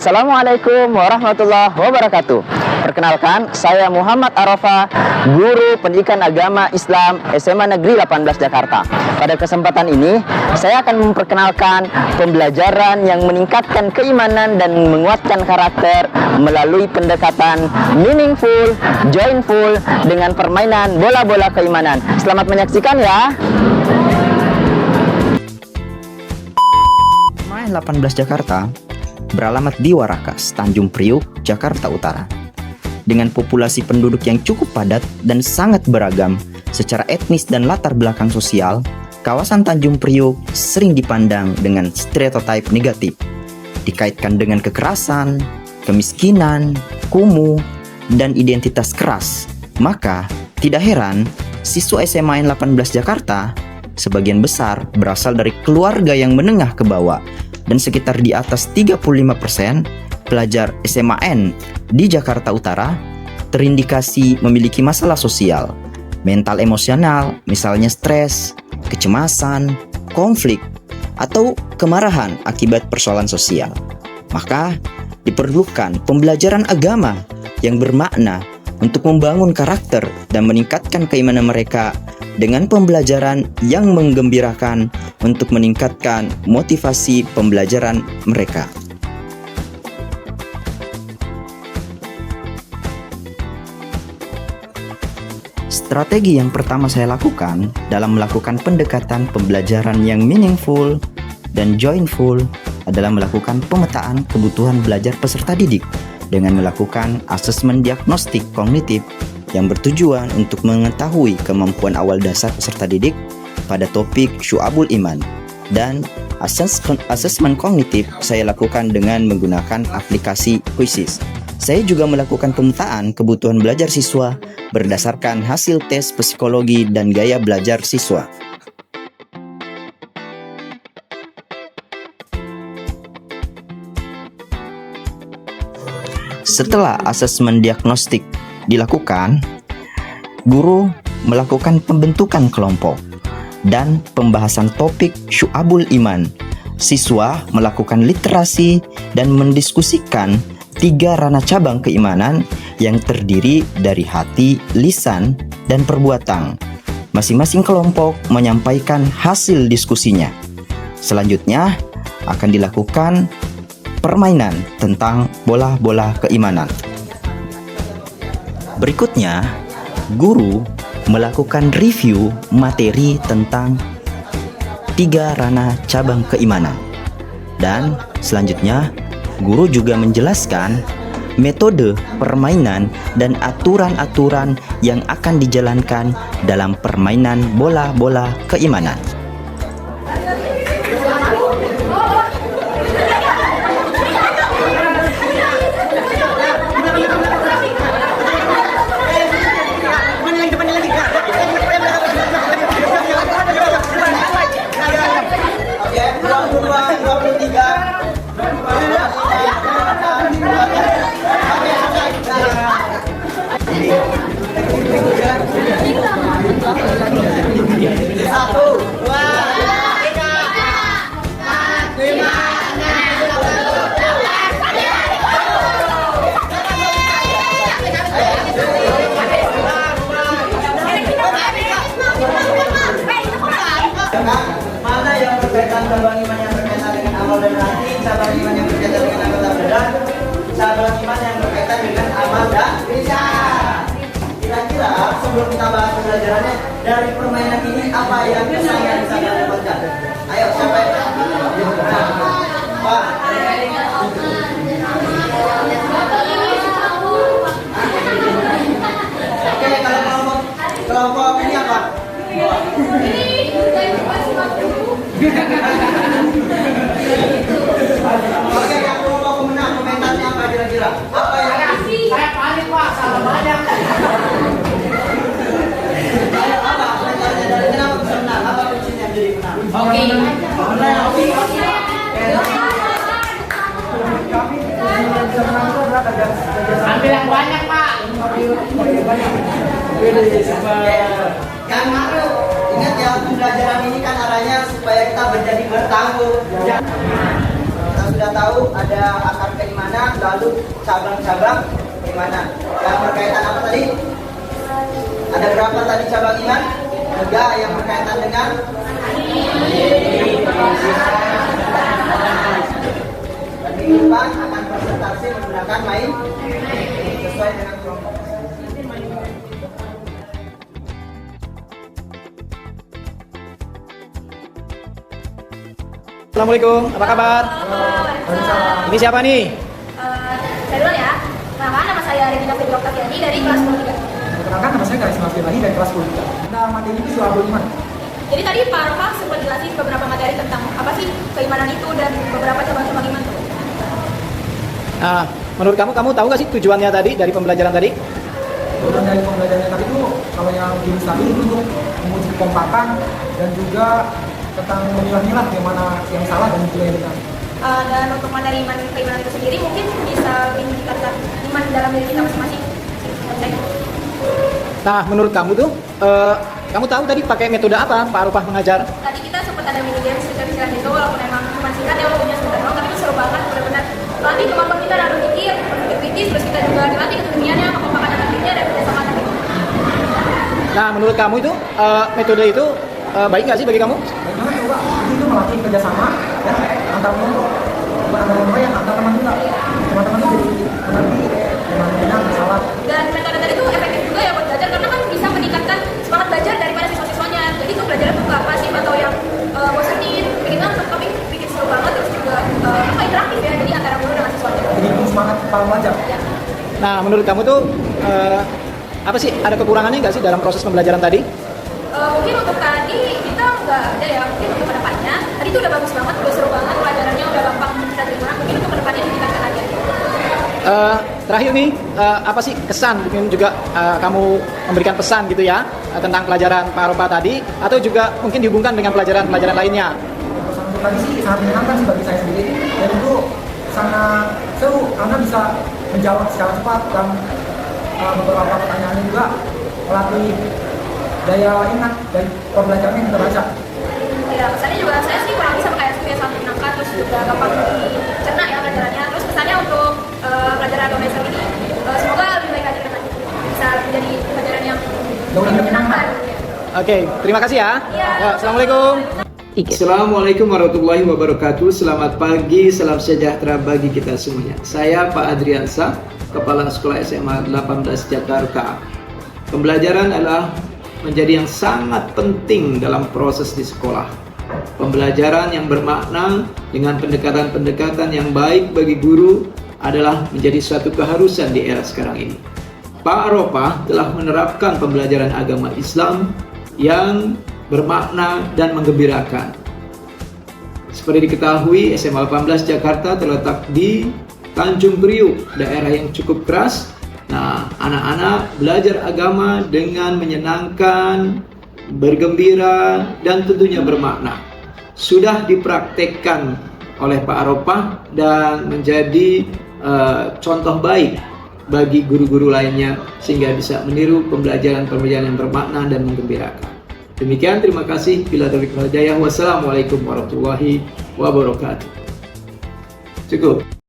Assalamualaikum warahmatullahi wabarakatuh. Perkenalkan, saya Muhammad Arafa, guru pendidikan agama Islam SMA Negeri 18 Jakarta. Pada kesempatan ini, saya akan memperkenalkan pembelajaran yang meningkatkan keimanan dan menguatkan karakter melalui pendekatan meaningful, joyful dengan permainan bola-bola keimanan. Selamat menyaksikan ya. SMA 18 Jakarta beralamat di Warakas, Tanjung Priuk, Jakarta Utara. Dengan populasi penduduk yang cukup padat dan sangat beragam secara etnis dan latar belakang sosial, kawasan Tanjung Priuk sering dipandang dengan stereotip negatif, dikaitkan dengan kekerasan, kemiskinan, kumuh, dan identitas keras. Maka, tidak heran siswa SMA 18 Jakarta sebagian besar berasal dari keluarga yang menengah ke bawah, dan sekitar di atas 35% pelajar SMAN di Jakarta Utara terindikasi memiliki masalah sosial, mental emosional, misalnya stres, kecemasan, konflik, atau kemarahan akibat persoalan sosial. Maka diperlukan pembelajaran agama yang bermakna untuk membangun karakter dan meningkatkan keimanan mereka dengan pembelajaran yang menggembirakan untuk meningkatkan motivasi pembelajaran mereka. Strategi yang pertama saya lakukan dalam melakukan pendekatan pembelajaran yang meaningful dan joyful adalah melakukan pemetaan kebutuhan belajar peserta didik dengan melakukan asesmen diagnostik kognitif yang bertujuan untuk mengetahui kemampuan awal dasar peserta didik pada topik Syu'abul Iman. Dan asesmen kognitif saya lakukan dengan menggunakan aplikasi Quizzes. Saya juga melakukan pemetaan kebutuhan belajar siswa berdasarkan hasil tes psikologi dan gaya belajar siswa. Setelah asesmen diagnostik dilakukan, guru melakukan pembentukan kelompok dan pembahasan topik Syu'abul Iman. Siswa melakukan literasi dan mendiskusikan 3 ranah cabang keimanan yang terdiri dari hati, lisan, dan perbuatan. Masing-masing kelompok menyampaikan hasil diskusinya. Selanjutnya akan dilakukan permainan tentang bola-bola keimanan. Berikutnya, guru melakukan review materi tentang 3 ranah cabang keimanan. Dan selanjutnya, guru juga menjelaskan metode permainan dan aturan-aturan yang akan dijalankan dalam permainan bola-bola keimanan. Mana yang berkaitan cabang iman yang berkaitan dengan amal dan hati, cabang iman yang berkaitan dengan anggota badan, cabang iman yang berkaitan dengan amal dan lisan. Kira-kira sebelum kita bahas pembelajarannya, dari permainan ini apa yang bisa kita dapatkan? Ayo, siapa yang Pak. Oke, kalau kelompok ini apa? Oke, yang kelompok pemenang komentarnya apa kira-kira? Apa yang saya paling Pak, salah banyak. Apa komentarnya dari kenapa bisa menang? Apa kuncinya jadi menang? Oke. Ambil yang banyak Pak. Yang ngaruh. Ingat ya, pembelajaran ini kan arahnya supaya kita menjadi bertanggung jawab. sudah tahu ada akar keimanan, lalu cabang-cabang keimanan. Yang berkaitan apa tadi? Ada berapa tadi cabang iman? 3 yang berkaitan dengan minggu depan akan presentasi menggunakan main sesuai dengan kelompok. Assalamualaikum, apa kabar? Ini siapa nih? Saya duluan ya. Nama saya Regina Fitri Oktaviani dari kelas 23. Perkenalkan, nama saya Karisma Firmani dari kelas 23. Nah, materi ini soal beriman. Jadi tadi Pak Arfa sempat jelasin beberapa materi tentang apa sih keimanan itu dan beberapa cabang-cabang iman. Nah, menurut kamu tahu gak sih tujuannya tadi dari pembelajaran tadi? Tujuan dari pembelajaran tadi itu, kalau yang jenis tadi itu untuk menguji kekompakan dan juga tentang memilah-milah yang mana yang salah dan juga yang benar. Dan untuk materi iman keimanan itu sendiri mungkin bisa meningkatkan iman dalam diri kita masing-masing. Nah, menurut kamu tuh, kamu tahu tadi pakai metode apa Pak Arfa mengajar? Tadi kita sempat ada mini game singkat-singkat itu, walaupun emang cuma singkat ya, waktunya sebentar doang, tapi itu seru banget, benar-benar latih kemampuan kita dalam berpikir, berpikir kritis, terus kita juga dilatih ketemuannya, kekompakan antar timnya, dan kerjasama antar tim. Nah, menurut kamu itu metode itu baik nggak sih bagi kamu? Baik banget juga, itu melatih kerjasama dan antar kelompok, bukan antar kelompok yang antar teman juga. Teman-teman itu jadi mengerti mana benar, salah. Dan metode tadi itu efektif juga ya buat belajar, karena kan bisa meningkatkan semangat belajar daripada siswa-siswanya. Jadi tuh belajarnya tuh nggak pasif atau yang bosenin, bikin ngantuk, tapi bikin seru banget, terus juga interaktif ya, jadi antara guru dengan siswanya. Jadi itu semangat para belajar. Ya. Nah, menurut kamu tuh apa sih, ada kekurangannya nggak sih dalam proses pembelajaran tadi? Mungkin untuk tadi kita nggak ada ya, mungkin untuk kedepannya tadi itu udah bagus banget, udah seru banget, pelajarannya udah gampang kita terima, mungkin untuk kedepannya ditingkatkan lagi. Terakhir nih, apa sih kesan, mungkin juga kamu memberikan pesan gitu ya tentang pelajaran Pak Arfa tadi, atau juga mungkin dihubungkan dengan pelajaran-pelajaran lainnya? Pesan untuk tadi sih sangat menyenangkan sih bagi saya sendiri, dan itu sangat seru karena bisa menjawab secara cepat dan beberapa pertanyaannya juga melatih daya ingat dari pembelajaran yang kita baca. Ya, pesannya juga saya sih kurang bisa kayak biasa menangkap, terus juga gampang dicerna ya pelajarannya. Terus pesannya untuk pelajaran agama Islam ini semoga lebih baik lagi ke depannya, bisa menjadi pelajaran yang Lebih menyenangkan. Oke, terima kasih ya. Iya. Ya, Assalamualaikum. Assalamualaikum warahmatullahi wabarakatuh. Selamat pagi, salam sejahtera bagi kita semuanya. Saya Pak Adriansa, Kepala Sekolah SMA 18 Jakarta. Pembelajaran adalah menjadi yang sangat penting dalam proses di sekolah. Pembelajaran yang bermakna dengan pendekatan-pendekatan yang baik bagi guru adalah menjadi suatu keharusan di era sekarang ini. Pak Arfa telah menerapkan pembelajaran agama Islam yang bermakna dan menggembirakan. Seperti diketahui, SMA 18 Jakarta terletak di Tanjung Priuk, daerah yang cukup keras. Nah, anak-anak belajar agama dengan menyenangkan, bergembira, dan tentunya bermakna. Sudah dipraktekkan oleh Pak Arfa dan menjadi contoh baik bagi guru-guru lainnya sehingga bisa meniru pembelajaran-pembelajaran yang bermakna dan menggembirakan. Demikian, terima kasih. Bila taufiq wal hidayah. Wassalamualaikum warahmatullahi wabarakatuh. Cukup.